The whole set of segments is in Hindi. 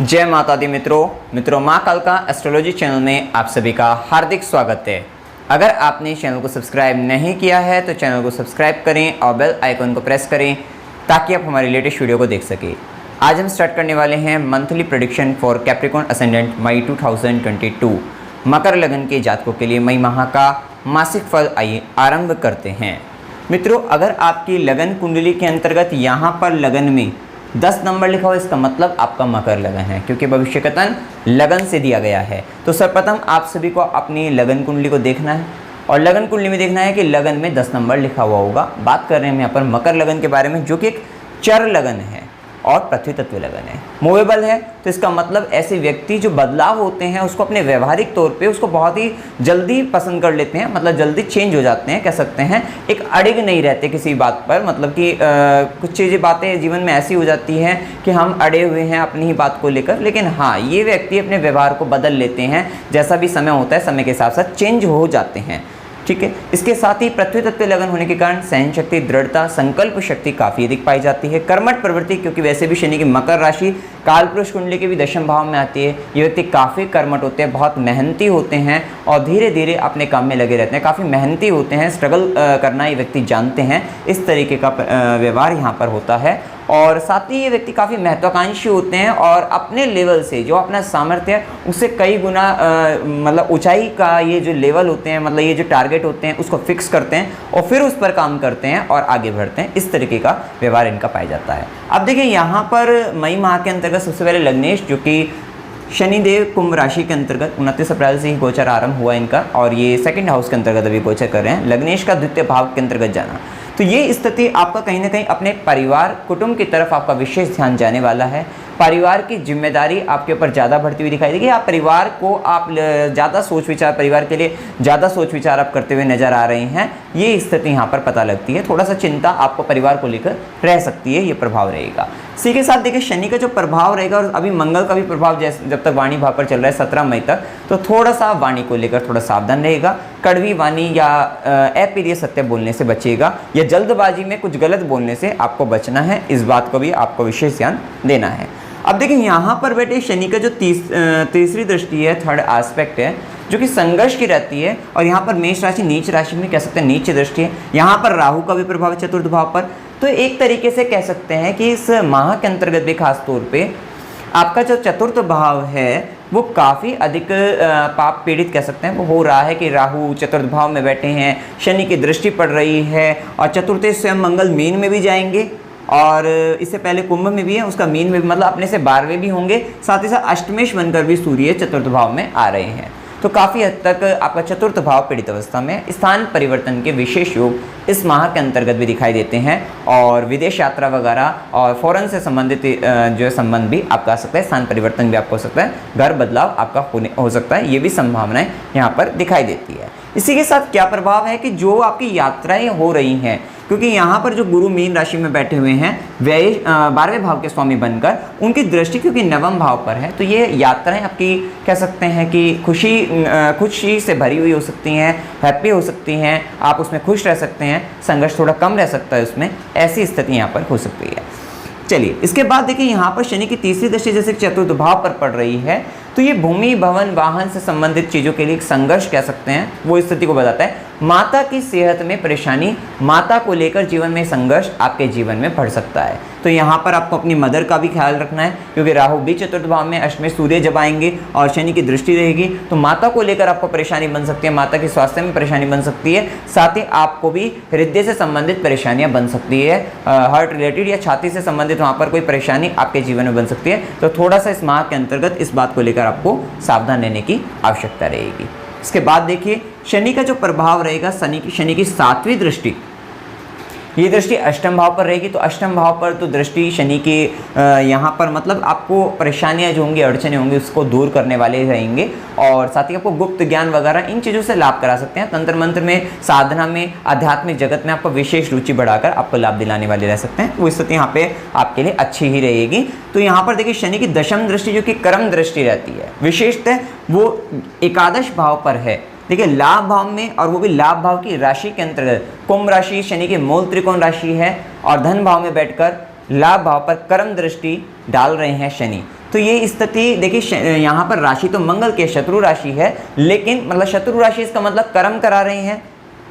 जय माता दी मित्रों माँ कालका एस्ट्रोलॉजी चैनल में आप सभी का हार्दिक स्वागत है। अगर आपने चैनल को सब्सक्राइब नहीं किया है तो चैनल को सब्सक्राइब करें और बेल आइकन को प्रेस करें ताकि आप हमारे लेटेस्ट वीडियो को देख सकें। आज हम स्टार्ट करने वाले हैं monthly prediction for Capricorn ascendant May 2022। मकर लगन के जातकों के लिए मई माह का मासिक फल आइए आरंभ करते हैं। मित्रों, अगर आपकी लगन कुंडली के अंतर्गत यहाँ पर लगन में 10 नंबर लिखा हो, इसका मतलब आपका मकर लगन है, क्योंकि भविष्य कथन लगन से दिया गया है। तो सर्वप्रथम आप सभी को अपनी लगन कुंडली को देखना है और लगन कुंडली में देखना है कि लगन में 10 नंबर लिखा हुआ होगा। बात कर रहे हैं यहाँ पर मकर लगन के बारे में, जो कि एक चर लगन है और पृथ्वी तत्व लगन है, मूवेबल है। तो इसका मतलब ऐसे व्यक्ति जो बदलाव होते हैं उसको अपने व्यवहारिक तौर पे उसको बहुत ही जल्दी पसंद कर लेते हैं, मतलब जल्दी चेंज हो जाते हैं, कह सकते हैं। एक अड़िग नहीं रहते किसी बात पर, मतलब कि कुछ चीज़ें बातें जीवन में ऐसी हो जाती हैं कि हम अड़े हुए हैं अपनी ही बात को लेकर, लेकिन हाँ, ये व्यक्ति अपने व्यवहार को बदल लेते हैं। जैसा भी समय होता है समय के साथ साथ चेंज हो जाते हैं, ठीक है। इसके साथ ही पृथ्वी तत्व लगन होने के कारण सहन शक्ति, दृढ़ता, संकल्प शक्ति काफ़ी अधिक पाई जाती है। कर्मठ प्रवृत्ति, क्योंकि वैसे भी शनि की मकर राशि कालपुरुष कुंडली के भी दशम भाव में आती है। ये व्यक्ति काफ़ी कर्मठ होते हैं, बहुत मेहनती होते हैं और धीरे धीरे अपने काम में लगे रहते हैं, काफ़ी मेहनती होते हैं, स्ट्रगल करना ये व्यक्ति जानते हैं। इस तरीके का व्यवहार यहाँ पर होता है। और साथ ही ये व्यक्ति काफ़ी महत्वाकांक्षी होते हैं और अपने लेवल से जो अपना सामर्थ्य है उससे कई गुना मतलब ऊंचाई का ये जो लेवल होते हैं, मतलब ये जो टारगेट होते हैं उसको फिक्स करते हैं और फिर उस पर काम करते हैं और आगे बढ़ते हैं। इस तरीके का व्यवहार इनका पाया जाता है। अब देखिए, यहाँ पर मई माह के अंतर्गत सबसे पहले लग्नेश, जो कि शनिदेव कुंभ राशि के अंतर्गत 29 अप्रैल से ही गोचर आरंभ हुआ इनका, और ये सेकंड हाउस के अंतर्गत अभी गोचर कर रहे हैं। लग्नेश का द्वितीय भाव के अंतर्गत जाना, तो ये स्थिति आपका कहीं ना कहीं अपने परिवार कुटुंब की तरफ आपका विशेष ध्यान जाने वाला है। परिवार की जिम्मेदारी आपके ऊपर ज़्यादा बढ़ती हुई दिखाई देगी। आप परिवार को आप ज़्यादा सोच विचार, परिवार के लिए ज़्यादा सोच विचार आप करते हुए नजर आ रहे हैं, ये स्थिति यहाँ पर पता लगती है। थोड़ा सा चिंता आपको परिवार को लेकर रह सकती है, ये प्रभाव रहेगा। इसी के साथ देखिए, शनि का जो प्रभाव रहेगा और अभी मंगल का भी प्रभाव जब तक वाणी भाव पर चल रहा है 17 मई तक, तो थोड़ा सा वाणी को लेकर थोड़ा सावधान रहेगा। कड़वी वाणी या अप्रिय सत्य बोलने से बचिएगा, या जल्दबाजी में कुछ गलत बोलने से आपको बचना है। इस बात को भी आपको विशेष ध्यान देना है। अब देखिए, यहाँ पर बैठे शनि का जो तीसरी दृष्टि है, थर्ड एस्पेक्ट है, जो कि संघर्ष की रहती है। और यहाँ पर मेष राशि नीच राशि में कह सकते हैं नीच दृष्टि है। यहाँ पर राहु का भी प्रभाव है चतुर्थ भाव पर। तो एक तरीके से कह सकते हैं कि इस माह के अंतर्गत भी खास तौर पे आपका जो चतुर्थ भाव है वो काफ़ी अधिक पाप पीड़ित कह सकते हैं वो हो रहा है, कि राहु चतुर्थ भाव में बैठे हैं, शनि की दृष्टि पड़ रही है और चतुर्थ स्वयं मंगल मीन में भी जाएंगे और इससे पहले कुंभ में भी है, उसका मीन में भी, मतलब अपने से 12वें भी होंगे। साथ ही साथ अष्टमेश बनकर भी सूर्य चतुर्थ भाव में आ रहे हैं। तो काफ़ी हद तक आपका चतुर्थ भाव पीड़ित अवस्था में। स्थान परिवर्तन के विशेष योग इस माह के अंतर्गत भी दिखाई देते हैं और विदेश यात्रा वगैरह और फॉरेन से संबंधित जो है संबंध भी आपका आ सकता है। स्थान परिवर्तन भी आपको हो सकता है, घर बदलाव आपका हो सकता है, ये भी संभावनाएं यहाँ पर दिखाई देती है। इसी के साथ क्या प्रभाव है कि जो आपकी यात्राएं हो रही हैं, क्योंकि यहाँ पर जो गुरु मीन राशि में बैठे हुए हैं व्यय 12वें भाव के स्वामी बनकर, उनकी दृष्टि क्योंकि नवम भाव पर है, तो ये यात्राएं आपकी कह सकते हैं कि खुशी से भरी हुई हो सकती हैं, हैप्पी हो सकती हैं, आप उसमें खुश रह सकते हैं, संघर्ष थोड़ा कम रह सकता है उसमें, ऐसी स्थिति यहाँ पर हो सकती है। चलिए, इसके बाद देखिए, यहाँ पर शनि की तीसरी दृष्टि जैसे चतुर्थ भाव पर पड़ रही है, तो ये भूमि भवन वाहन से संबंधित चीज़ों के लिए एक संघर्ष कह सकते हैं, वो स्थिति को बताता है। माता की सेहत में परेशानी, माता को लेकर जीवन में संघर्ष आपके जीवन में बढ़ सकता है। तो यहाँ पर आपको अपनी मदर का भी ख्याल रखना है, क्योंकि राहु भी चतुर्थ भाव में, अष्टमें सूर्य जब आएंगे और शनि की दृष्टि रहेगी तो माता को लेकर आपको परेशानी बन सकती है, माता के स्वास्थ्य में परेशानी बन सकती है। साथ ही आपको भी हृदय से संबंधित परेशानियाँ बन सकती है, हार्ट रिलेटेड या छाती से संबंधित वहाँ पर कोई परेशानी आपके जीवन में बन सकती है। तो थोड़ा सा इस माह के अंतर्गत इस बात को लेकर आपको सावधान रहने की आवश्यकता रहेगी। इसके बाद देखिए, शनि का जो प्रभाव रहेगा, शनि की 7वीं दृष्टि, ये दृष्टि अष्टम भाव पर रहेगी। तो अष्टम भाव पर तो दृष्टि शनि के यहाँ पर मतलब आपको परेशानियाँ जो होंगी, अड़चने होंगी, उसको दूर करने वाले रहेंगे और साथ ही आपको गुप्त ज्ञान वगैरह इन चीज़ों से लाभ करा सकते हैं। तंत्र मंत्र में, साधना में, आध्यात्मिक जगत में आपको विशेष रुचि बढ़ाकर आपको लाभ दिलाने वाले रह सकते हैं। वो स्थिति यहाँ पे आपके लिए अच्छी ही रहेगी। तो यहाँ पर देखिए, शनि की दशम दृष्टि जो कि कर्म दृष्टि रहती है, विशेषतः वो एकादश भाव पर है। देखिए, लाभ भाव में, और वो भी लाभ भाव की राशि के अंतर्गत, कुंभ राशि शनि की मूल त्रिकोण राशि है और धन भाव में बैठकर लाभ भाव पर कर्म दृष्टि डाल रहे हैं शनि। तो ये स्थिति देखिए, यहाँ पर राशि तो मंगल की शत्रु राशि है, लेकिन मतलब शत्रु राशि इसका मतलब कर्म करा रहे हैं,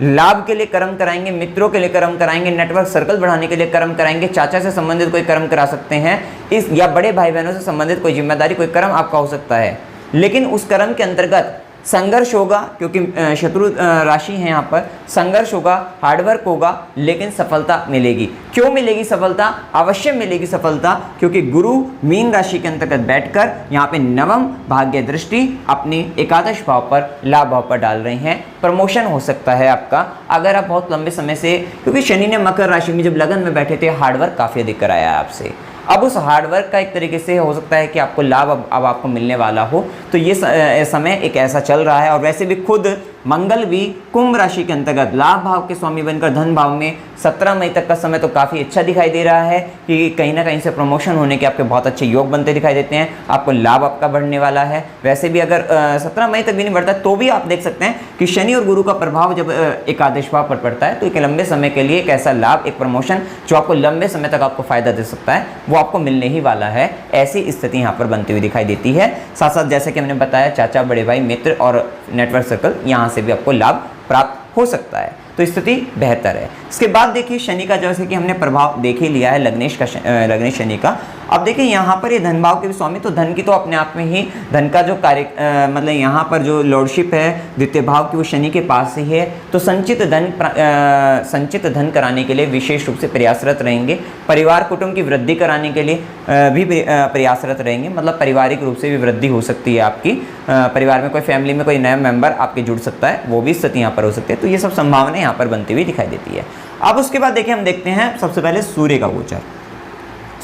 लाभ के लिए कर्म कराएंगे, मित्रों के लिए कर्म कराएंगे, नेटवर्क सर्कल बढ़ाने के लिए कर्म कराएंगे, चाचा से संबंधित कोई कर्म करा सकते हैं इस, या बड़े भाई बहनों से संबंधित कोई जिम्मेदारी, कोई कर्म आपका हो सकता है। लेकिन उस कर्म के अंतर्गत संघर्ष होगा, क्योंकि शत्रु राशि है यहाँ पर, संघर्ष होगा, हार्डवर्क होगा, लेकिन सफलता मिलेगी। क्यों मिलेगी सफलता? अवश्य मिलेगी सफलता, क्योंकि गुरु मीन राशि के अंतर्गत बैठकर यहाँ पे नवम भाग्य दृष्टि अपनी एकादश भाव पर, लाभ भाव पर डाल रहे हैं। प्रमोशन हो सकता है आपका, अगर आप बहुत लंबे समय से, क्योंकि शनि ने मकर राशि में जब लगन में बैठे थे हार्डवर्क काफ़ी अधिक कराया आपसे, अब उस हार्डवर्क का एक तरीके से हो सकता है कि आपको लाभ अब आपको मिलने वाला हो। तो ये समय एक ऐसा चल रहा है। और वैसे भी खुद मंगल भी कुंभ राशि के अंतर्गत लाभ भाव के स्वामी बनकर धन भाव में 17 मई तक का समय तो काफ़ी अच्छा दिखाई दे रहा है कि कहीं ना कहीं से प्रमोशन होने के आपके बहुत अच्छे योग बनते दिखाई देते हैं, आपको लाभ आपका बढ़ने वाला है। वैसे भी अगर 17 मई तक भी नहीं बढ़ता तो भी आप देख सकते हैं कि शनि और गुरु का प्रभाव जब एकादश भाव पर पड़ता है तो एक लंबे समय के लिए एक ऐसा लाभ, एक प्रमोशन जो आपको लंबे समय तक आपको फायदा दे सकता है, वो आपको मिलने ही वाला है। ऐसी स्थिति यहाँ पर बनती हुई दिखाई देती है। साथ साथ जैसे कि हमने बताया, चाचा, बड़े भाई, मित्र और नेटवर्क सर्कल, यहाँ से भी आपको लाभ प्राप्त हो सकता है, तो स्थिति बेहतर है। इसके बाद देखिए शनि का, जैसे कि हमने प्रभाव देख ही लिया है लग्नेश शनि का। अब देखिए यहाँ पर ये धन भाव के भी स्वामी, तो धन की तो अपने आप में ही धन का जो कार्य मतलब यहाँ पर जो लॉर्डशिप है द्वितीय भाव की, वो शनि के पास ही है। तो संचित धन कराने के लिए विशेष रूप से प्रयासरत रहेंगे। परिवार कुटुंब की वृद्धि कराने के लिए भी प्रयासरत रहेंगे, मतलब पारिवारिक रूप से भी वृद्धि हो सकती है आपकी। परिवार में कोई, फैमिली में कोई नया मेंबर आपके जुड़ सकता है, वो भी स्थिति यहाँ पर हो सकती है। तो ये सब संभावना यहाँ पर बनती हुई दिखाई देती है। अब उसके बाद देखिए हम देखते हैं सबसे पहले सूर्य का गोचर।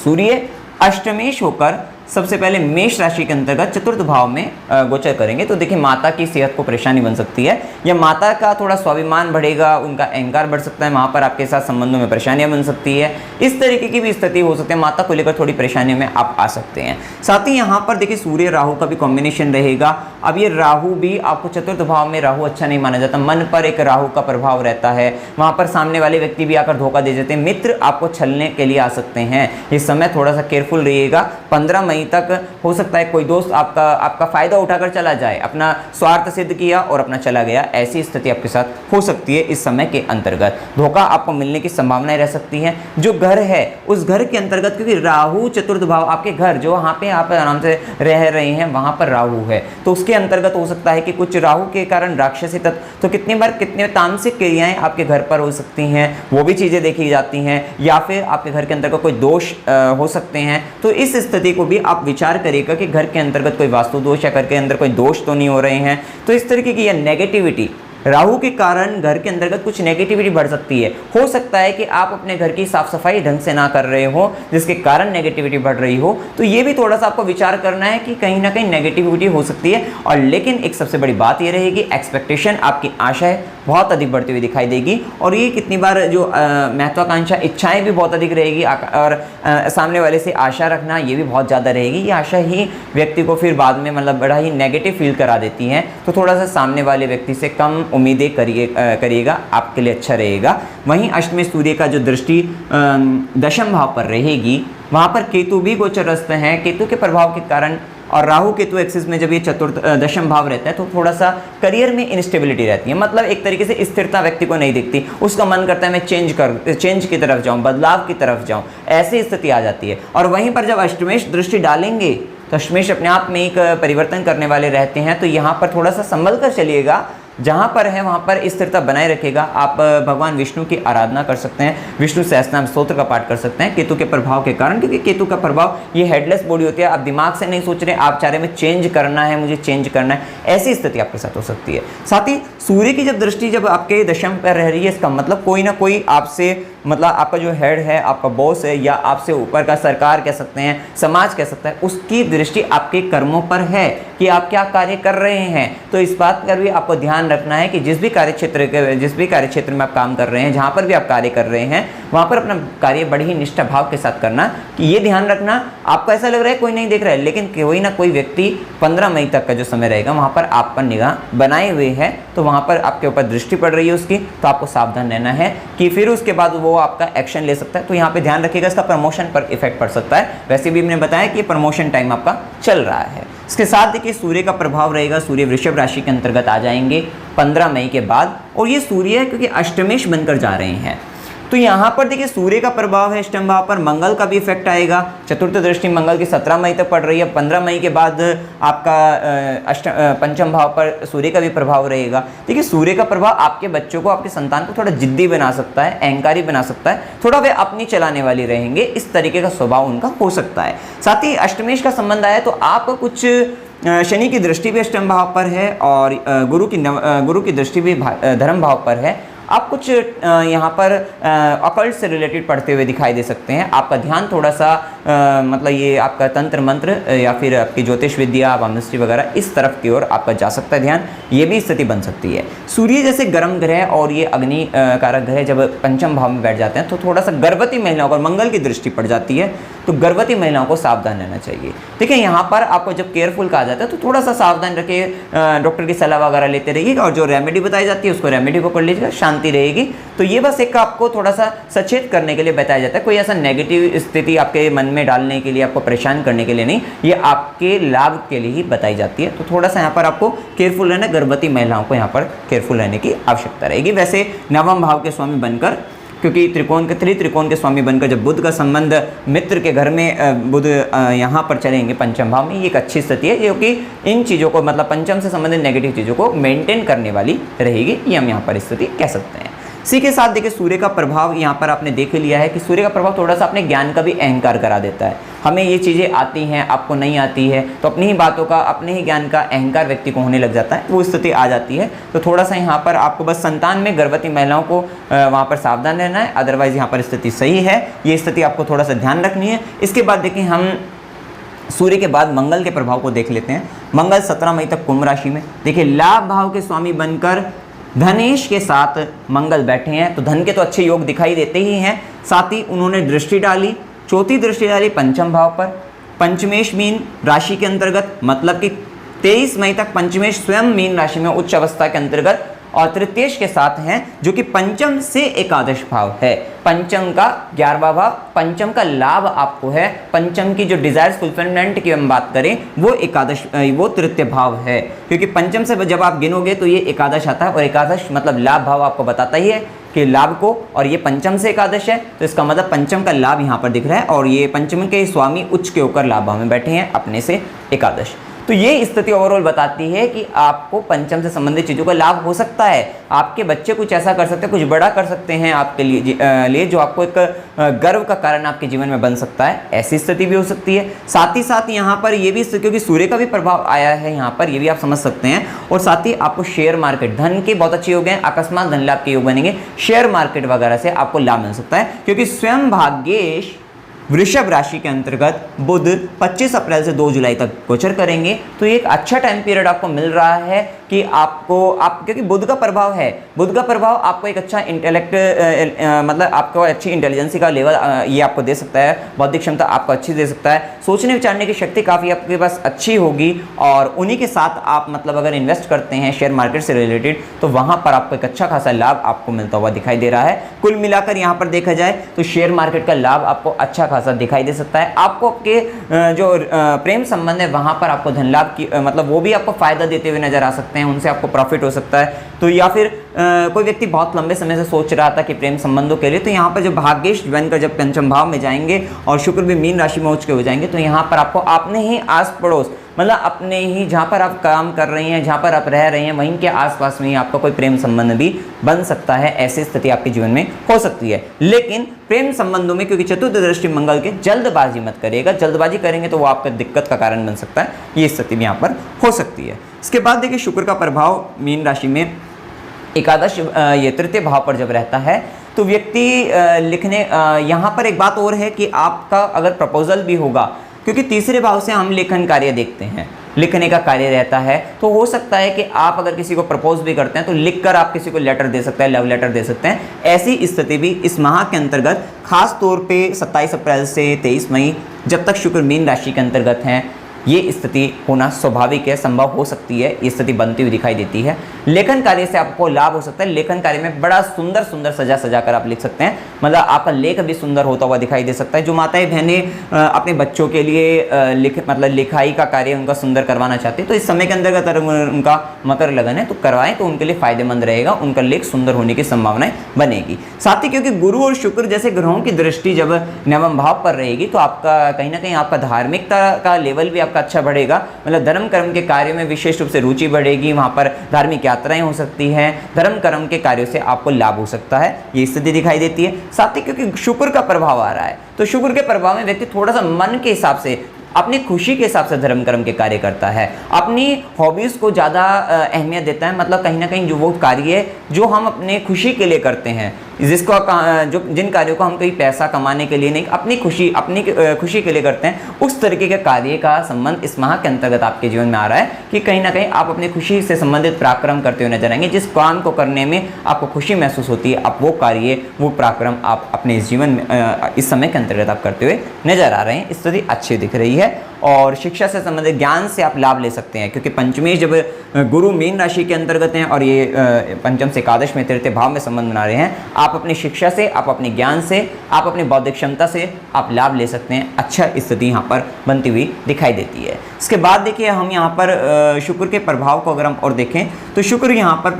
सूर्य अष्टमेश होकर सबसे पहले मेष राशि के अंतर्गत चतुर्थ भाव में गोचर करेंगे। तो देखिए माता की सेहत को परेशानी बन सकती है, या माता का थोड़ा स्वाभिमान बढ़ेगा, उनका अहंकार बढ़ सकता है, वहाँ पर आपके साथ संबंधों में परेशानियां बन सकती है। इस तरीके की भी स्थिति हो सकती है, माता को लेकर थोड़ी परेशानियों में आप आ सकते हैं। साथ ही यहाँ पर देखिए सूर्य राहु का भी कॉम्बिनेशन रहेगा। अब ये राहु भी आपको चतुर्थ भाव में, राहु अच्छा नहीं माना जाता, मन पर एक राहु का प्रभाव रहता है, वहाँ पर सामने वाले व्यक्ति भी आकर धोखा दे देते हैं, मित्र आपको छलने के लिए आ सकते हैं। इस समय थोड़ा सा केयरफुल रहिएगा। 15 मई तक हो सकता है कोई दोस्त आपका फायदा उठाकर चला जाए, अपना स्वार्थ सिद्ध किया और अपना चला गया, ऐसी स्थिति आपके साथ हो सकती है। इस समय के अंतर्गत धोखा आपको मिलने की संभावनाएं रह सकती हैं। जो घर है उस घर के अंतर्गत, क्योंकि राहु चतुर्थ भाव, आपके घर जो वहाँ पे आप आराम से रह रहे हैं वहाँ पर राहु है, तो उसके अंतर्गत हो सकता है कि कुछ राहु के कारण राक्षसी तत्व, तो कितनी बार कितने तामसिक क्रियाएं आपके घर पर हो सकती हैं, वो भी चीज़ें देखी जाती हैं, या फिर आपके घर के अंतर्गत कोई दोष हो सकते हैं। तो इस स्थिति को भी आप विचार करिएगा कि घर के अंतर्गत कोई वास्तु दोष या घर के अंदर कोई दोष तो नहीं हो रहे हैं। तो इस तरीके की यह नेगेटिविटी, राहु के कारण घर के अंतर्गत कुछ नेगेटिविटी बढ़ सकती है। हो सकता है कि आप अपने घर की साफ सफाई ढंग से ना कर रहे हो, जिसके कारण नेगेटिविटी बढ़ रही हो। तो ये भी थोड़ा सा आपको विचार करना है कि कहीं ना कहीं नेगेटिविटी हो सकती है। और लेकिन एक सबसे बड़ी बात ये रहेगी, एक्सपेक्टेशन, आपकी आशाएं बहुत अधिक बढ़ती हुई दिखाई देगी। और ये कितनी बार जो महत्वाकांक्षा, इच्छाएं भी बहुत अधिक रहेगी, और सामने वाले से आशा रखना ये भी बहुत ज़्यादा रहेगी। ये आशा ही व्यक्ति को फिर बाद में मतलब बड़ा ही नेगेटिव फील करा देती हैं। तो थोड़ा सा सामने वाले व्यक्ति से कम उम्मीदें करिएगा, आपके लिए अच्छा रहेगा। वहीं अष्टमी सूर्य का जो दृष्टि दशम भाव पर रहेगी, वहाँ पर केतु भी गोचरस्थ हैं। केतु के प्रभाव के कारण, और राहु केतु एक्सिस में जब ये चतुर्थ दशम भाव रहता है तो थोड़ा सा करियर में इनस्टेबिलिटी रहती है, मतलब एक तरीके से स्थिरता व्यक्ति को नहीं दिखती। उसका मन करता है मैं चेंज की तरफ जाऊं, बदलाव की तरफ जाऊं, ऐसी स्थिति आ जाती है। और वहीं पर जब अष्टमेश दृष्टि डालेंगे तो अष्टमेश अपने आप में एक परिवर्तन करने वाले रहते हैं। तो यहाँ पर थोड़ा सा संभल कर चलिएगा, जहाँ पर है वहाँ पर स्थिरता बनाए रखेगा। आप भगवान विष्णु की आराधना कर सकते हैं, विष्णु सहस्त्रनाम स्तोत्र का पाठ कर सकते हैं केतु के प्रभाव के कारण, क्योंकि केतु का प्रभाव ये हेडलेस बॉडी होती है। आप दिमाग से नहीं सोच रहे, आप चाह रहे हैं चेंज करना है, मुझे चेंज करना है, ऐसी स्थिति आपके साथ हो सकती है। साथ ही सूर्य की जब दृष्टि जब आपके दशम पर रह रही है, इसका मतलब कोई ना कोई आपसे, मतलब आपका जो हेड है, आपका बॉस है, या आपसे ऊपर का सरकार कह सकते हैं, समाज कह सकता है, उसकी दृष्टि आपके कर्मों पर है कि आप क्या कार्य कर रहे हैं। तो इस बात पर भी आपको ध्यान रखना है कि जिस भी कार्य क्षेत्र में आप काम कर रहे हैं, जहाँ पर भी आप कार्य कर रहे हैं, वहाँ पर अपना कार्य बड़ी ही निष्ठा भाव के साथ करना। कि ये ध्यान रखना, आपको ऐसा लग रहा है कोई नहीं देख रहा है, लेकिन कोई ना कोई व्यक्ति 15 मई तक का जो समय रहेगा वहाँ पर आप पर निगाह बनाए हुए है, तो वहाँ पर आपके ऊपर दृष्टि पड़ रही है उसकी, तो आपको सावधान रहना है कि फिर उसके बाद वो वो आपका एक्शन ले सकता है। तो यहाँ पे ध्यान रखिएगा, इसका प्रमोशन पर इफेक्ट पड़ सकता है। वैसे भी हमने बताया कि प्रमोशन टाइम आपका चल रहा है। इसके साथ देखिए सूर्य का प्रभाव रहेगा, सूर्य वृषभ राशि के अंतर्गत आ जाएंगे 15 मई के बाद। और ये सूर्य है क्योंकि अष्टमेश बनकर जा रहे हैं, तो यहाँ पर देखिए सूर्य का प्रभाव है अष्टम भाव पर, मंगल का भी इफेक्ट आएगा। चतुर्थ दृष्टि मंगल की 17 मई तक पड़ रही है, 15 मई के बाद आपका पंचम भाव पर सूर्य का भी प्रभाव रहेगा। देखिए सूर्य का प्रभाव आपके बच्चों को, आपके संतान को थोड़ा जिद्दी बना सकता है, अहंकारी बना सकता है, थोड़ा वे अपनी चलाने वाली रहेंगे, इस तरीके का स्वभाव उनका हो सकता है। साथ ही अष्टमेश का संबंध आया तो आप कुछ शनि की दृष्टि भी अष्टम भाव पर है और गुरु की दृष्टि भी धर्म भाव पर है। आप कुछ यहाँ पर अकल्ट से रिलेटेड पढ़ते हुए दिखाई दे सकते हैं। आपका ध्यान थोड़ा सा मतलब ये आपका तंत्र मंत्र या फिर आपकी ज्योतिष विद्या, वामस्ट्री वगैरह इस तरफ की ओर आपका जा सकता है ध्यान, ये भी स्थिति बन सकती है। सूर्य जैसे गर्म ग्रह और ये अग्नि कारक ग्रह जब पंचम भाव में बैठ जाते हैं तो थोड़ा सा गर्भवती महिलाओं पर मंगल की दृष्टि पड़ जाती है, तो गर्भवती महिलाओं को सावधान रहना चाहिए। देखिए यहाँ पर आपको जब केयरफुल कहा जाता है तो थोड़ा सा सावधान रखिए, डॉक्टर की सलाह वगैरह लेते रहिएगा और जो रेमेडी बताई जाती है उसको रेमेडी को कर लीजिएगा, शांति रहेगी। तो ये बस एक आपको थोड़ा सा सचेत करने के लिए बताया जाता है, कोई ऐसा नेगेटिव स्थिति आपके मन में डालने के लिए, आपको परेशान करने के लिए नहीं, ये आपके लाभ के लिए ही बताई जाती है। तो थोड़ा सा यहाँ पर आपको केयरफुल रहना, गर्भवती महिलाओं को यहाँ पर केयरफुल रहने की आवश्यकता रहेगी। वैसे नवम भाव के स्वामी बनकर, क्योंकि त्रिकोण के स्वामी बनकर जब बुध का संबंध मित्र के घर में बुध यहाँ पर चलेंगे पंचम भाव में, ये एक अच्छी स्थिति है जो कि इन चीज़ों को मतलब पंचम से संबंधित नेगेटिव चीज़ों को मेंटेन करने वाली रहेगी, ये हम यहाँ पर स्थिति कह सकते हैं। इसी के साथ देखिए सूर्य का प्रभाव यहाँ पर आपने देख लिया है कि सूर्य का प्रभाव थोड़ा सा अपने ज्ञान का भी अहंकार करा देता है। हमें ये चीज़ें आती हैं, आपको नहीं आती है, तो अपनी ही बातों का, अपने ही ज्ञान का अहंकार व्यक्ति को होने लग जाता है, वो स्थिति आ जाती है। तो थोड़ा सा यहाँ पर आपको बस संतान में गर्भवती महिलाओं को वहाँ पर सावधान रहना है, अदरवाइज यहाँ पर स्थिति सही है, ये स्थिति आपको थोड़ा सा ध्यान रखनी है। इसके बाद देखिए हम सूर्य के बाद मंगल के प्रभाव को देख लेते हैं। मंगल 17 मई तक कुंभ राशि में, देखिए लाभ भाव के स्वामी बनकर धनेश के साथ मंगल बैठे हैं, तो धन के तो अच्छे योग दिखाई देते ही हैं, साथ ही उन्होंने दृष्टि डाली, चौथी दृष्टि डाली पंचम भाव पर, पंचमेश मीन राशि के अंतर्गत, मतलब कि 23 मई तक पंचमेश स्वयं मीन राशि में उच्च अवस्था के अंतर्गत और तृतीयेश के साथ हैं जो कि पंचम से एकादश भाव है। पंचम का 11वां भाव, पंचम का लाभ आपको है, पंचम की जो डिजायर्स फुलफिलमेंट की हम बात करें वो एकादश, वो तृतीय भाव है, क्योंकि पंचम से जब आप गिनोगे तो ये एकादश आता है और एकादश मतलब लाभ भाव आपको बताता ही है कि लाभ को, और ये पंचम से एकादश है तो इसका मतलब पंचम का लाभ यहाँ पर दिख रहा है और ये पंचम के स्वामी उच्च के होकर लाभ भाव में बैठे हैं अपने से एकादश। तो ये स्थिति ओवरऑल बताती है कि आपको पंचम से संबंधित चीज़ों का लाभ हो सकता है, आपके बच्चे कुछ ऐसा कर सकते हैं, कुछ बड़ा कर सकते हैं आपके लिए जो आपको एक गर्व का कारण आपके जीवन में बन सकता है, ऐसी स्थिति भी हो सकती है। साथ ही साथ यहाँ पर ये भी, क्योंकि सूर्य का भी प्रभाव आया है यहाँ पर, ये भी आप समझ सकते हैं। और साथ ही आपको शेयर मार्केट, धन के बहुत अच्छे योग हैं, अकस्मात धन लाभ के योग बनेंगे, शेयर मार्केट वगैरह से आपको लाभ मिल सकता है, क्योंकि स्वयं भाग्येश वृषभ राशि के अंतर्गत बुध 25 अप्रैल से 2 जुलाई तक गोचर करेंगे। तो एक अच्छा टाइम पीरियड आपको मिल रहा है कि क्योंकि बुध का प्रभाव है, बुध का प्रभाव आपको एक अच्छा इंटेलेक्ट मतलब आपको अच्छी इंटेलिजेंसी का लेवल ये आपको दे सकता है, बौद्धिक क्षमता आपको अच्छी दे सकता है, सोचने विचारने की शक्ति काफ़ी आपके पास अच्छी होगी। और उन्हीं के साथ आप मतलब अगर इन्वेस्ट करते हैं शेयर मार्केट से रिलेटेड तो वहाँ पर आपको एक अच्छा खासा लाभ आपको मिलता हुआ दिखाई दे रहा है। कुल मिलाकर यहाँ पर देखा जाए तो शेयर मार्केट का लाभ आपको अच्छा खासा दिखाई दे सकता है। आपको आपके जो प्रेम संबंध है वहाँ पर आपको धन लाभ की मतलब वो भी आपको फायदा देते हुए नजर आ सकते हैं, उनसे आपको प्रॉफिट हो सकता है। तो या फिर कोई व्यक्ति बहुत लंबे समय से सोच रहा था कि प्रेम संबंधों के लिए, तो यहाँ पर जब भाग्येश बनकर जब पंचम भाव में जाएंगे और शुक्र भी मीन राशि में उच्च के हो जाएंगे तो यहाँ पर आपको अपने ही आस पड़ोस मतलब अपने ही जहाँ पर आप काम कर रही हैं, जहाँ पर आप रह रहे हैं वहीं के आसपास में ही आपका कोई प्रेम संबंध भी बन सकता है। ऐसी स्थिति आपके जीवन में हो सकती है। लेकिन प्रेम संबंधों में क्योंकि चतुर्थ दृष्टि मंगल के, जल्दबाजी मत करिएगा, जल्दबाजी करेंगे तो वो आपका दिक्कत का कारण बन सकता है, ये स्थिति भी यहाँ पर हो सकती है। इसके बाद देखिए शुक्र का प्रभाव मीन राशि में एकादश ये तृतीय भाव पर जब रहता है तो व्यक्ति लिखने यहाँ पर एक बात और है कि आपका अगर प्रपोजल भी होगा, क्योंकि तीसरे भाव से हम लेखन कार्य देखते हैं, लिखने का कार्य रहता है, तो हो सकता है कि आप अगर किसी को प्रपोज भी करते हैं तो लिखकर आप किसी को लेटर दे सकते हैं, लव लेटर दे सकते हैं। ऐसी स्थिति भी इस माह के अंतर्गत खास तौर पे 27 अप्रैल से 23 मई जब तक शुक्र मीन राशि के अंतर्गत हैं ये स्थिति होना स्वाभाविक है, संभव हो सकती है, ये स्थिति बनती हुई दिखाई देती है। लेखन कार्य से आपको लाभ हो सकता है, लेखन कार्य में बड़ा सुंदर सुंदर सजा कर आप लिख सकते हैं। मतलब आपका लेख भी सुंदर होता हुआ दिखाई दे सकता है। जो माताएं बहनें अपने बच्चों के लिए मतलब लिखाई का कार्य उनका सुंदर करवाना चाहते हैं तो इस समय के अंतर्गत अगर उनका मकर लगन है तो करवाएं तो उनके लिए फायदेमंद रहेगा, उनका लेख सुंदर होने की संभावनाएं बनेगी। साथ ही क्योंकि गुरु और शुक्र जैसे ग्रहों की दृष्टि जब नवम भाव पर रहेगी तो आपका कहीं ना कहीं आपका धार्मिकता का लेवल भी आपका अच्छा बढ़ेगा, मतलब धर्म कर्म के कार्यों में विशेष रूप से रुचि बढ़ेगी, वहां पर धार्मिक यात्राएं हो सकती हैं, धर्म कर्म के कार्यों से आपको लाभ हो सकता है, ये स्थिति दिखाई देती है। साथ ही क्योंकि शुक्र का प्रभाव आ रहा है तो शुक्र के प्रभाव में व्यक्ति थोड़ा सा मन के हिसाब से अपनी खुशी के हिसाब से धर्म कर्म के कार्य करता है, अपनी हॉबीज़ को ज़्यादा अहमियत देता है, मतलब कहीं ना कहीं जो वो कार्य है जो हम अपने खुशी के लिए करते हैं, जिसको जो जिन कार्यों को हम कहीं पैसा कमाने के लिए नहीं अपनी खुशी के लिए करते हैं, उस तरीके के कार्य का संबंध इस माह के अंतर्गत आपके जीवन में आ रहा है कि कहीं ना कहीं आप अपनी खुशी से संबंधित पराक्रम करते हुए नजर आएंगे। जिस काम को करने में आपको खुशी महसूस होती है आप वो कार्य वो पराक्रम आप अपने जीवन में इस समय के अंतर्गत आप करते हुए नजर आ रहे हैं। स्थिति अच्छी दिख रही है और शिक्षा से संबंधित ज्ञान से आप लाभ ले सकते हैं क्योंकि पंचमेश जब गुरु मीन राशि के अंतर्गत हैं और ये पंचम से एकादश में तृतीय भाव में संबंध बना रहे हैं, आप अपनी शिक्षा से, आप अपने ज्ञान से, आप अपनी बौद्धिक क्षमता से आप लाभ ले सकते हैं। अच्छा स्थिति यहाँ पर बनती हुई दिखाई देती है। इसके बाद देखिए हम यहाँ पर शुक्र के प्रभाव को अगर हम और देखें तो शुक्र यहाँ पर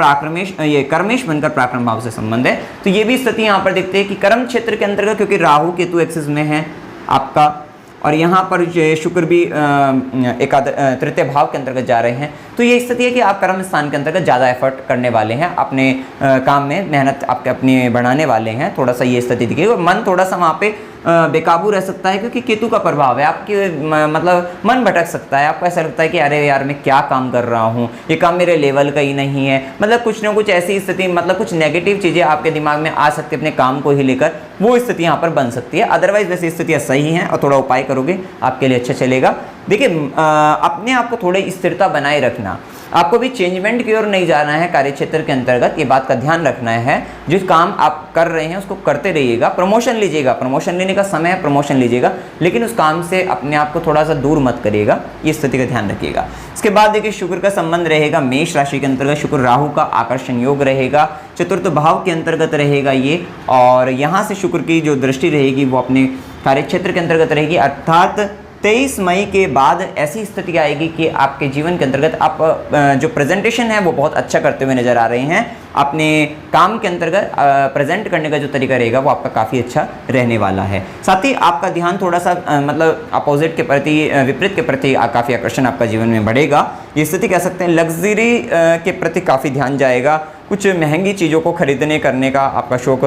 कर्मेश बनकर पराक्रम भाव से संबंध है, तो ये भी स्थिति यहाँ पर देखते हैं कि कर्म क्षेत्र के अंतर्गत क्योंकि राहु केतु एक्सिस में है आपका और यहाँ पर शुक्र भी तृतीय भाव के अंतर्गत जा रहे हैं, तो ये स्थिति है कि आप कर्म स्थान के अंतर्गत ज़्यादा एफर्ट करने वाले हैं, अपने काम में मेहनत आपके अपनी बढ़ाने वाले हैं। थोड़ा सा ये स्थिति दिखेगी और मन थोड़ा सा वहाँ पे बेकाबू रह सकता है क्योंकि केतु का प्रभाव है, आपके मतलब मन भटक सकता है, आपको ऐसा लगता है कि अरे यार मैं क्या काम कर रहा हूँ, ये काम मेरे लेवल का ही नहीं है, मतलब कुछ ना कुछ ऐसी स्थिति, मतलब कुछ नेगेटिव चीज़ें आपके दिमाग में आ सकती है अपने काम को ही लेकर, वो स्थिति यहाँ पर बन सकती है। अदरवाइज वैसे स्थितियाँ सही हैं और थोड़ा उपाय करोगे आपके लिए अच्छा चलेगा। देखिए अपने आप को थोड़ी स्थिरता बनाए रखना, आपको भी चेंजमेंट की ओर नहीं जाना है कार्य क्षेत्र के अंतर्गत, ये बात का ध्यान रखना है। जिस काम आप कर रहे हैं उसको करते रहिएगा, प्रमोशन लीजिएगा, प्रमोशन लेने का समय है, प्रमोशन लीजिएगा, लेकिन उस काम से अपने आप को थोड़ा सा दूर मत करिएगा, ये स्थिति का ध्यान रखिएगा। इसके बाद देखिए शुक्र का संबंध रहेगा मेष राशि के अंतर्गत, शुक्र राहु का आकर्षण योग रहेगा, चतुर्थ भाव के अंतर्गत रहेगा ये, और यहाँ से शुक्र की जो दृष्टि रहेगी वो अपने कार्य क्षेत्र के अंतर्गत रहेगी, अर्थात 23 मई के बाद ऐसी स्थिति आएगी कि आपके जीवन के अंतर्गत आप जो प्रेजेंटेशन है वो बहुत अच्छा करते हुए नजर आ रहे हैं, अपने काम के अंतर्गत प्रेजेंट करने का जो तरीका रहेगा वो आपका काफ़ी अच्छा रहने वाला है। साथ ही आपका ध्यान थोड़ा सा मतलब अपोजिट के प्रति, विपरीत के प्रति काफ़ी आकर्षण आपका जीवन में बढ़ेगा। ये स्थिति कह सकते हैं लग्जरी के प्रति काफ़ी ध्यान जाएगा, कुछ महंगी चीज़ों को खरीदने करने का आपका शौक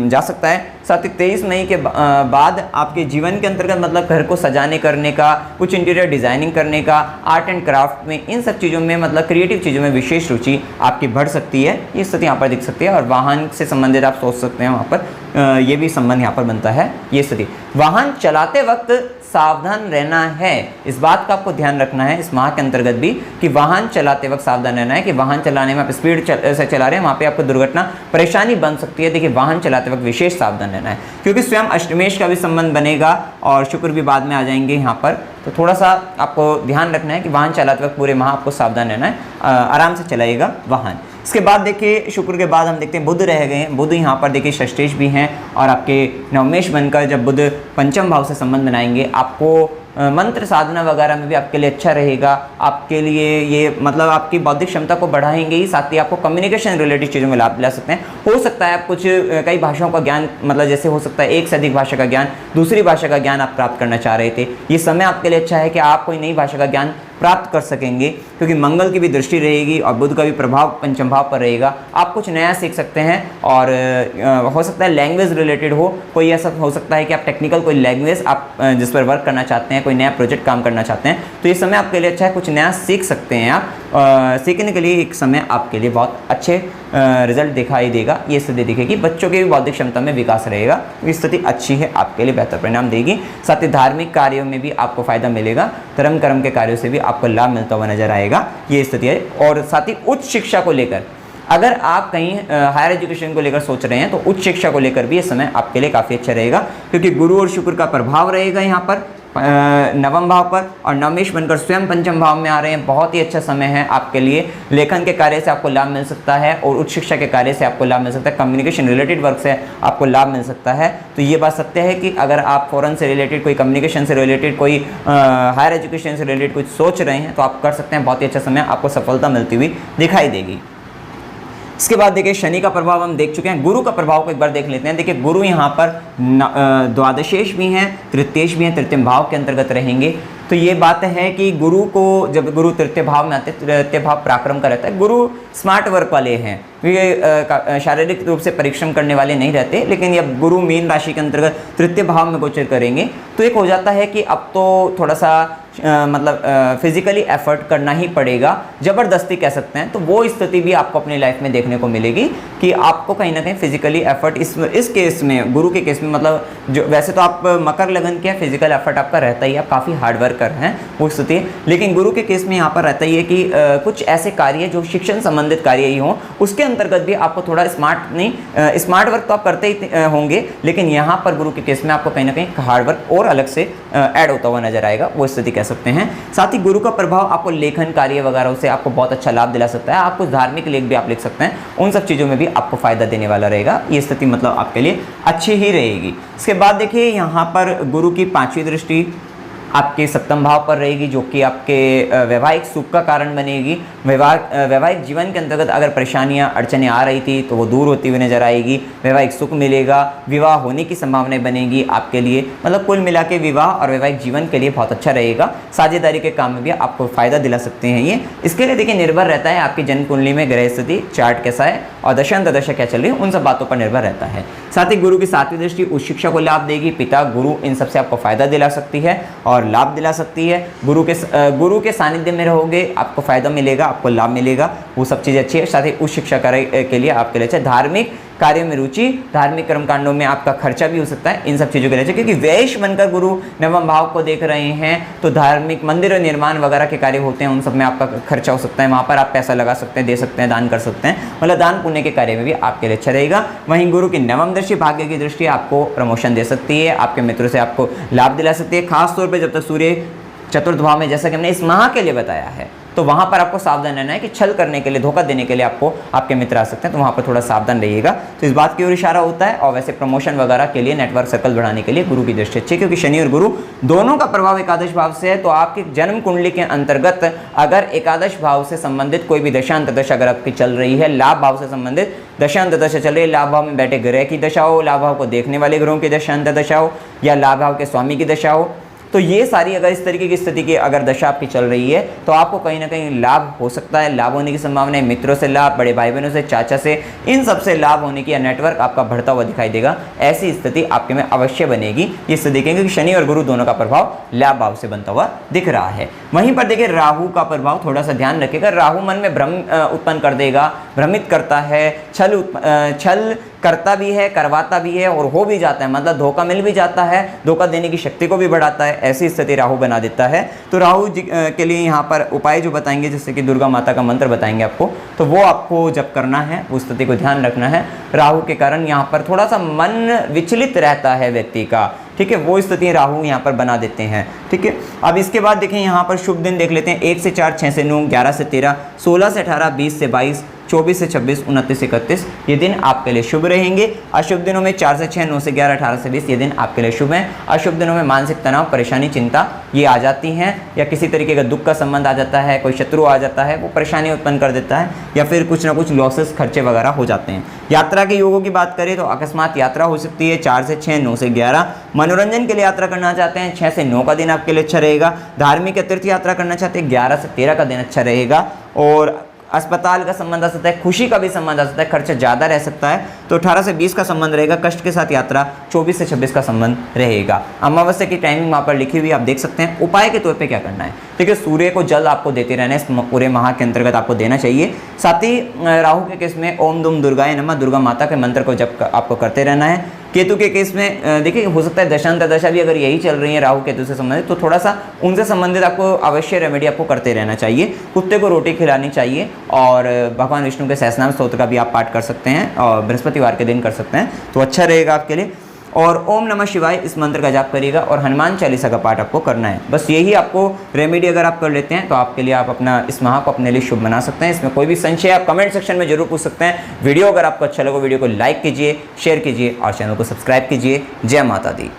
जा सकता है। साथ ही 23 मई के बाद आपके जीवन के अंतर्गत मतलब घर को सजाने करने का, कुछ इंटीरियर डिज़ाइनिंग करने का, आर्ट एंड क्राफ्ट में, इन सब चीज़ों में मतलब क्रिएटिव चीज़ों में विशेष रुचि आपकी बढ़ सकती है, ये स्थिति यहाँ पर दिख सकती है। और वाहन से संबंधित आप सोच सकते हैं वहाँ पर ये भी संबंध यहाँ पर बनता है। ये स्थिति वाहन चलाते वक्त सावधान रहना है, इस बात का आपको ध्यान रखना है इस माह के अंतर्गत भी कि वाहन चलाते वक्त सावधान रहना है कि वाहन चलाने में आप स्पीड से चला रहे हैं वहाँ पे आपको दुर्घटना परेशानी बन सकती है। देखिए वाहन चलाते वक्त विशेष सावधान रहना है क्योंकि स्वयं अष्टमेश का भी संबंध बनेगा और शुक्र भी बाद में आ जाएंगे यहाँ पर, तो थोड़ा सा आपको ध्यान रखना है कि वाहन चलाते वक्त पूरे माह आपको सावधान रहना है, आराम से चलाइएगा वाहन। इसके बाद देखिए शुक्र के बाद हम देखते हैं बुध रह गए हैं, बुध यहाँ पर देखिए षष्ठेश भी हैं और आपके नवमेश बनकर जब बुध पंचम भाव से संबंध बनाएंगे आपको मंत्र साधना वगैरह में भी आपके लिए अच्छा रहेगा, आपके लिए ये मतलब आपकी बौद्धिक क्षमता को बढ़ाएंगे ही, साथ ही आपको कम्युनिकेशन रिलेटेड चीज़ों में लाभ दिला सकते हैं। हो सकता है आप कुछ कई भाषाओं का ज्ञान, मतलब जैसे हो सकता है एक से अधिक भाषा का ज्ञान, दूसरी भाषा का ज्ञान आप प्राप्त करना चाह रहे थे, ये समय आपके लिए अच्छा है कि आप कोई नई भाषा का ज्ञान प्राप्त कर सकेंगे क्योंकि मंगल की भी दृष्टि रहेगी और बुध का भी प्रभाव पंचम भाव पर रहेगा। आप कुछ नया सीख सकते हैं और हो सकता है लैंग्वेज रिलेटेड हो, कोई ऐसा हो सकता है कि आप टेक्निकल कोई लैंग्वेज आप जिस पर वर्क करना चाहते हैं, कोई नया प्रोजेक्ट काम करना चाहते हैं, तो ये समय आपके लिए अच्छा है, कुछ नया सीख सकते हैं आप। सीखने के लिए एक समय आपके लिए बहुत अच्छे रिजल्ट दिखाई देगा, ये स्थिति दिखेगी। बच्चों की भी बौद्धिक क्षमता में विकास रहेगा, ये स्थिति अच्छी है, आपके लिए बेहतर परिणाम देगी। साथ ही धार्मिक कार्यों में भी आपको फायदा मिलेगा, धर्म कर्म के कार्यों से भी आपको लाभ मिलता हुआ नजर आएगा, ये स्थिति है। और साथ ही उच्च शिक्षा को लेकर अगर आप कहीं हायर एजुकेशन को लेकर सोच रहे हैं तो उच्च शिक्षा को लेकर भी ये समय आपके लिए काफ़ी अच्छा रहेगा क्योंकि गुरु और शुक्र का प्रभाव रहेगा यहाँ पर नवम भाव पर, और नवमेश बनकर स्वयं पंचम भाव में आ रहे हैं। बहुत ही अच्छा समय है आपके लिए। लेखन के कार्य से आपको लाभ मिल सकता है और उच्च शिक्षा के कार्य से आपको लाभ मिल सकता है। कम्युनिकेशन रिलेटेड वर्क से आपको लाभ मिल सकता है। तो ये बात सत्य है कि अगर आप फॉरेन से रिलेटेड, कोई कम्युनिकेशन से रिलेटेड, कोई हायर एजुकेशन से रिलेटेड कुछ सोच रहे हैं तो आप कर सकते हैं। बहुत ही अच्छा समय, आपको सफलता मिलती हुई दिखाई देगी। इसके बाद देखिए शनि का प्रभाव हम देख चुके हैं। गुरु का प्रभाव को एक बार देख लेते हैं। देखिए गुरु यहाँ पर द्वादशेश भी हैं, तृतीयेश भी हैं, तृतीय भाव के अंतर्गत रहेंगे। तो ये बात है कि गुरु को, जब गुरु तृतीय भाव में आते हैं, तृतीय भाव पराक्रम का रहता है। गुरु स्मार्ट वर्क वाले हैं, ये शारीरिक रूप से परिश्रम करने वाले नहीं रहते। लेकिन जब गुरु मीन राशि के अंतर्गत तृतीय भाव में गोचर करेंगे तो एक हो जाता है कि अब तो थोड़ा सा फिजिकली एफर्ट करना ही पड़ेगा, ज़बरदस्ती कह सकते हैं। तो वो स्थिति भी आपको अपनी लाइफ में देखने को मिलेगी कि आपको कहीं ना कहीं फिजिकली एफर्ट इस केस में, गुरु के केस में, मतलब जो वैसे तो आप मकर लगन के फिजिकल एफर्ट आपका रहता ही है, आप काफ़ी हार्ड वर्कर हैं, वो स्थिति। लेकिन गुरु के केस में यहाँ पर रहता ही है कि कुछ ऐसे कार्य जो शिक्षण संबंधित कार्य ही हों, उसके अंतर्गत भी आपको थोड़ा स्मार्ट वर्क तो आप करते ही होंगे, लेकिन यहाँ पर गुरु के केस में आपको कहीं ना कहीं हार्ड वर्क और अलग से ऐड होता हुआ नजर आएगा, वो स्थिति कह सकते हैं। साथ ही गुरु का प्रभाव आपको लेखन कार्य वगैरह से आपको बहुत अच्छा लाभ दिला सकता है। आप कुछ धार्मिक लेख भी आप लिख सकते हैं, उन सब चीज़ों में भी आपको फायदा देने वाला रहेगा। ये स्थिति मतलब आपके लिए अच्छी ही रहेगी। इसके बाद देखिए यहाँ पर गुरु की 5वीं दृष्टि आपके सप्तम भाव पर रहेगी, जो कि आपके वैवाहिक सुख का कारण बनेगी। वैवाहिक जीवन के अंतर्गत अगर परेशानियां अड़चनें आ रही थी तो वो दूर होती हुई नजर आएगी। वैवाहिक सुख मिलेगा, विवाह होने की संभावनाएं बनेगी आपके लिए। मतलब कुल मिला के विवाह और वैवाहिक जीवन के लिए बहुत अच्छा रहेगा। साझेदारी के काम में भी आपको फायदा दिला सकते हैं ये। इसके लिए देखिए निर्भर रहता है आपकी जन्म कुंडली में ग्रह स्थिति, चार्ट कैसा है और दशा क्या चल रही है, उन सब बातों पर निर्भर रहता है। साथ ही गुरु की 7वीं दृष्टि उच्च शिक्षा को लाभ देगी। पिता, गुरु, इन सबसे आपको फायदा दिला सकती है और लाभ दिला सकती है। गुरु के सानिध्य में रहोगे, आपको फायदा मिलेगा, आपको लाभ मिलेगा, वो सब चीज़ें अच्छी है। साथ ही उच्च शिक्षा के लिए आपके लिए अच्छा। धार्मिक कार्यों में रुचि, धार्मिक कर्मकांडों में आपका खर्चा भी हो सकता है, इन सब चीज़ों के लिए, क्योंकि वैश बनकर गुरु नवम भाव को देख रहे हैं तो धार्मिक मंदिर निर्माण वगैरह के कार्य होते हैं, उन सब में आपका खर्चा हो सकता है। वहाँ पर आप पैसा लगा सकते हैं, दे सकते हैं, दान कर सकते हैं। मतलब दान पुण्य के कार्य में भी आपके लिए अच्छा रहेगा। वहीं गुरु की नवम दृष्टि, भाग्य की दृष्टि, आपको प्रमोशन दे सकती है, आपके मित्रों से आपको लाभ दिला सकती है। खासतौर पर जब तक सूर्य चतुर्थ भाव में, जैसा कि हमने इस माह के लिए बताया है, तो वहाँ पर आपको सावधान रहना है कि छल करने के लिए, धोखा देने के लिए आपको आपके मित्र आ सकते हैं, तो वहाँ पर थोड़ा सावधान रहिएगा। तो इस बात की ओर इशारा होता है। और वैसे प्रमोशन वगैरह के लिए, नेटवर्क सर्कल बढ़ाने के लिए गुरु की दृष्टि अच्छी है, क्योंकि शनि और गुरु दोनों का प्रभाव एकादश भाव से है। तो आपकी जन्म कुंडली के अंतर्गत अगर एकादश भाव से संबंधित कोई भी दशा अंतर्दशा अगर आपकी चल रही है, लाभ भाव से संबंधित दशा अंतर्दशा चल रही है, लाभ भाव में बैठे ग्रह की दशा हो, लाभ भाव को देखने वाले ग्रहों की दशा अंतर्दशा हो, या लाभ भाव के स्वामी की दशा हो, तो ये सारी अगर इस तरीके की स्थिति की अगर दशा आपकी चल रही है तो आपको कहीं ना कहीं लाभ हो सकता है। लाभ होने की संभावना है, मित्रों से लाभ, बड़े भाई बहनों से, चाचा से, इन सब से लाभ होने की, या नेटवर्क आपका बढ़ता हुआ दिखाई देगा। ऐसी स्थिति आपके में अवश्य बनेगी। ये स्थिति देखेंगे कि शनि और गुरु दोनों का प्रभाव लाभ भाव से बनता हुआ दिख रहा है। वहीं पर देखिए राहु का प्रभाव थोड़ा सा ध्यान रखिएगा। राहु मन में भ्रम उत्पन्न कर देगा, भ्रमित करता है, छल करता भी है, करवाता भी है और हो भी जाता है। मतलब धोखा मिल भी जाता है, धोखा देने की शक्ति को भी बढ़ाता है। ऐसी स्थिति राहु बना देता है। तो राहु जी के लिए यहाँ पर उपाय जो बताएंगे, जैसे कि दुर्गा माता का मंत्र बताएंगे आपको, तो वो आपको जब करना है, उस स्थिति को ध्यान रखना है। राहु के कारण यहाँ पर थोड़ा सा मन विचलित रहता है व्यक्ति का, ठीक है, वो स्थिति राहु यहाँ पर बना देते हैं, ठीक है। अब इसके बाद देखें यहाँ पर शुभ दिन देख लेते हैं। 1 से 4, 6 से 9, 11 से 13, 16 से 18, 20 से 22, 24 से 26, 29 से 31 ये दिन आपके लिए शुभ रहेंगे। अशुभ दिनों में 4 से 6, 9 से 11, 18 से 20 ये दिन आपके लिए शुभ हैं। अशुभ दिनों में मानसिक तनाव, परेशानी, चिंता ये आ जाती हैं, या किसी तरीके का दुख का संबंध आ जाता है, कोई शत्रु आ जाता है, वो परेशानी उत्पन्न कर देता है, या फिर कुछ ना कुछ लॉसेस, खर्चे वगैरह हो जाते हैं। यात्रा के योगों की बात करें तो अकस्मात यात्रा हो सकती है। 4 से 6, 9 से 11 मनोरंजन के लिए यात्रा करना चाहते हैं, 6 से 9 का दिन आपके लिए अच्छा रहेगा। धार्मिक या तीर्थ यात्रा करना चाहते हैं, 11 से 13 का दिन अच्छा रहेगा। और अस्पताल का संबंध आ सकता है, खुशी का भी संबंध आ सकता है, खर्चा ज़्यादा रह सकता है, तो 18 से 20 का संबंध रहेगा। कष्ट के साथ यात्रा 24 से 26 का संबंध रहेगा। अमावस्या की टाइमिंग वहाँ पर लिखी हुई आप देख सकते हैं। उपाय के तौर पे क्या करना है, देखिए सूर्य को जल आपको देते रहना है, इस पूरे माह के अंतर्गत आपको देना चाहिए। साथ ही राहु के केस में ओम दुम दुर्गाय नमः, दुर्गा माता के मंत्र को जब आपको करते रहना है। केतु के केस में देखिए हो सकता है दशांतरदशा भी अगर यही चल रही है राहु केतु से संबंधित, तो थोड़ा सा उनसे संबंधित आपको अवश्य रेमेडी आपको करते रहना चाहिए। कुत्ते को रोटी खिलानी चाहिए, और भगवान विष्णु के सहस्रनाम स्तोत्र का भी आप पाठ कर सकते हैं, और बृहस्पतिवार के दिन कर सकते हैं, तो अच्छा रहेगा आपके लिए। और ओम नमः शिवाय इस मंत्र का जाप करिएगा और हनुमान चालीसा का पाठ आपको करना है। बस यही आपको रेमेडी अगर आप कर लेते हैं तो आपके लिए आप अपना इस माह को अपने लिए शुभ बना सकते हैं। इसमें कोई भी संशय आप कमेंट सेक्शन में जरूर पूछ सकते हैं। वीडियो अगर आपको अच्छा लगा वीडियो को लाइक कीजिए, शेयर कीजिए और चैनल को सब्सक्राइब कीजिए। जय माता दी।